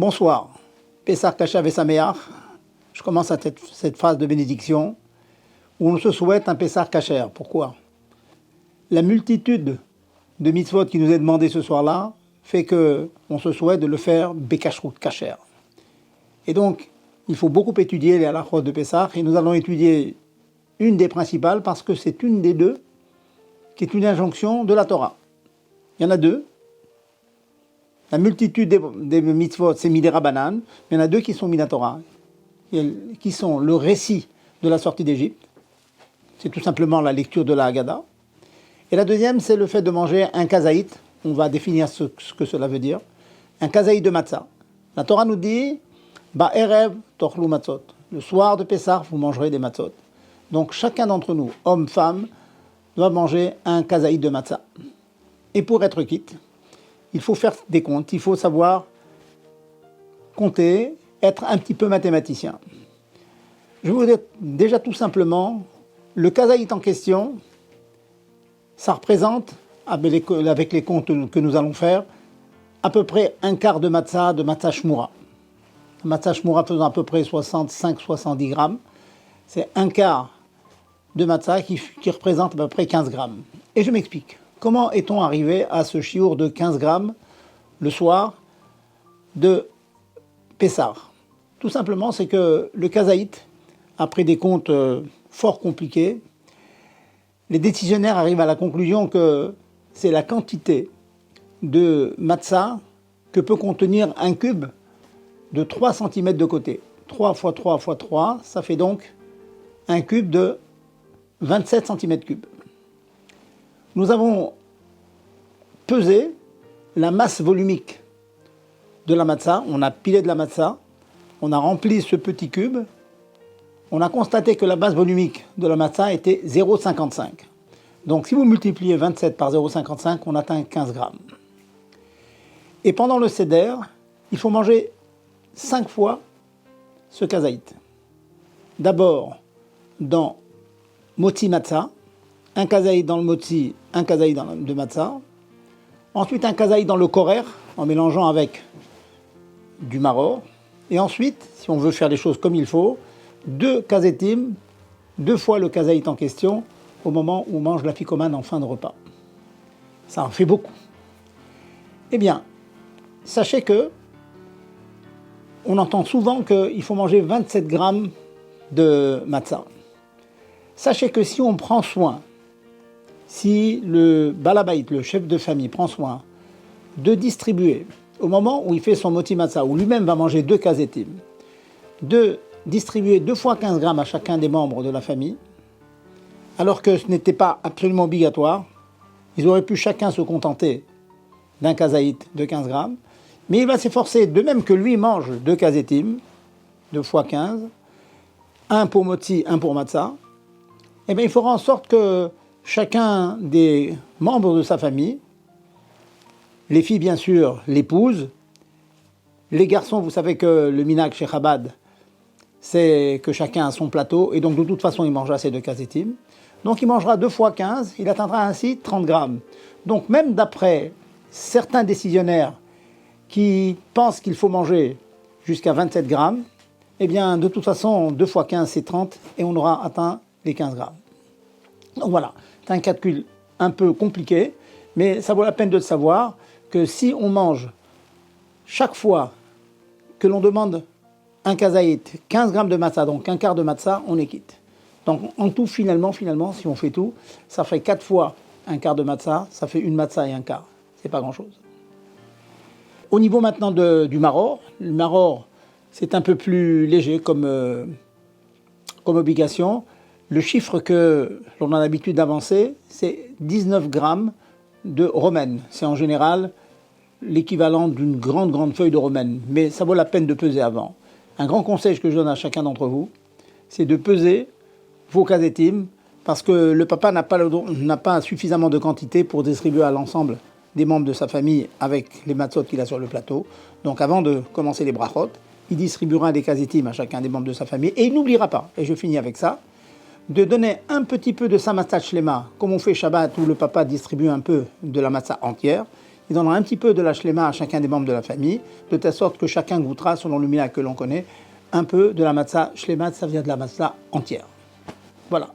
Bonsoir, Pessah Kashav et Sameach. Je commence à cette phrase de bénédiction où on se souhaite un Pessah Kasher. Pourquoi? La multitude de mitzvot qui nous est demandée ce soir-là fait qu'on se souhaite de le faire Bekashrut Kasher. Et donc, il faut beaucoup étudier les halachot de Pessah et nous allons étudier une des principales parce que c'est une des deux qui est une injonction de la Torah. Il y en a deux. La multitude des mitzvot, c'est Midera Banan, mais il y en a deux qui sont Minatora, qui sont le récit de la sortie d'Égypte, c'est tout simplement la lecture de la Haggadah, et la deuxième, c'est le fait de manger un kazaït, on va définir ce que cela veut dire, un kazaït de matzah. La Torah nous dit, Ba'erev tochlu matzot, le soir de Pessah, vous mangerez des matzot. Donc chacun d'entre nous, homme, femme, doit manger un kazaït de matzah. Et pour être quitte, il faut faire des comptes, il faut savoir compter, être un petit peu mathématicien. Je vous dis déjà tout simplement, le kazaït en question, ça représente, avec les comptes que nous allons faire, à peu près un quart de matzah shmura. Matzah shmura faisant à peu près 65-70 grammes, c'est un quart de matzah qui représente à peu près 15 grammes. Et je m'explique. Comment est-on arrivé à ce chiour de 15 grammes le soir de Pessah? Tout simplement, c'est que le kazaït, après des comptes fort compliqués, les décisionnaires arrivent à la conclusion que c'est la quantité de matzah que peut contenir un cube de 3 cm de côté. 3 x 3 x 3, ça fait donc un cube de 27 cm3. Nous avons pesé la masse volumique de la matzah, on a pilé de la matzah, on a rempli ce petit cube, on a constaté que la masse volumique de la matzah était 0,55. Donc si vous multipliez 27 par 0,55, on atteint 15 grammes. Et pendant le seder, il faut manger 5 fois ce kazaït. D'abord dans motzi matzah, un kazaït dans le motzi, un kazaït de matzah. Ensuite, un kazaït dans le korer, en mélangeant avec du maror. Et ensuite, si on veut faire les choses comme il faut, 2 kazetim, 2 fois le kazaït en question, au moment où on mange la ficomane en fin de repas. Ça en fait beaucoup. Eh bien, sachez que on entend souvent qu'il faut manger 27 grammes de matzah. Sachez que si on prend soin, si le balabait, le chef de famille, prend soin de distribuer, au moment où il fait son moti matzah, où lui-même va manger 2 kazetim, de distribuer 2 fois 15 grammes à chacun des membres de la famille, alors que ce n'était pas absolument obligatoire, ils auraient pu chacun se contenter d'un kazaït de 15 grammes, mais il va s'efforcer, de même que lui mange 2 kazetim, 2 fois 15, un pour moti, un pour matzah, eh bien il fera en sorte que chacun des membres de sa famille, les filles bien sûr, l'épouse, les garçons, vous savez que le minhag chez Chabad, c'est que chacun a son plateau, et donc de toute façon il mangera ses 2 kazetim. Donc il mangera 2 fois 15, il atteindra ainsi 30 grammes. Donc même d'après certains décisionnaires qui pensent qu'il faut manger jusqu'à 27 grammes, eh bien de toute façon 2 fois 15 c'est 30, et on aura atteint les 15 grammes. Donc voilà, c'est un calcul un peu compliqué, mais ça vaut la peine de le savoir que si on mange chaque fois que l'on demande un kazaït, 15 grammes de matzah, donc un quart de matzah, on est quitte. Donc en tout, finalement, si on fait tout, ça fait 4 fois un quart de matzah, ça fait une matzah et un quart. C'est pas grand-chose. Au niveau maintenant du maror, le maror, c'est un peu plus léger comme obligation. Le chiffre que l'on a l'habitude d'avancer, c'est 19 grammes de romaine. C'est en général l'équivalent d'une grande feuille de romaine. Mais ça vaut la peine de peser avant. Un grand conseil que je donne à chacun d'entre vous, c'est de peser vos kazetim, parce que le papa n'a pas suffisamment de quantité pour distribuer à l'ensemble des membres de sa famille avec les matzot qu'il a sur le plateau. Donc avant de commencer les brachot, il distribuera des kazetim à chacun des membres de sa famille, et il n'oubliera pas, et je finis avec ça, de donner un petit peu de sa matzah shlema, comme on fait Shabbat où le papa distribue un peu de la matzah entière. il donnera un petit peu de la shlema à chacun des membres de la famille, de telle sorte que chacun goûtera, selon le miracle que l'on connaît, un peu de la matzah shlema, ça vient de la matzah entière. Voilà.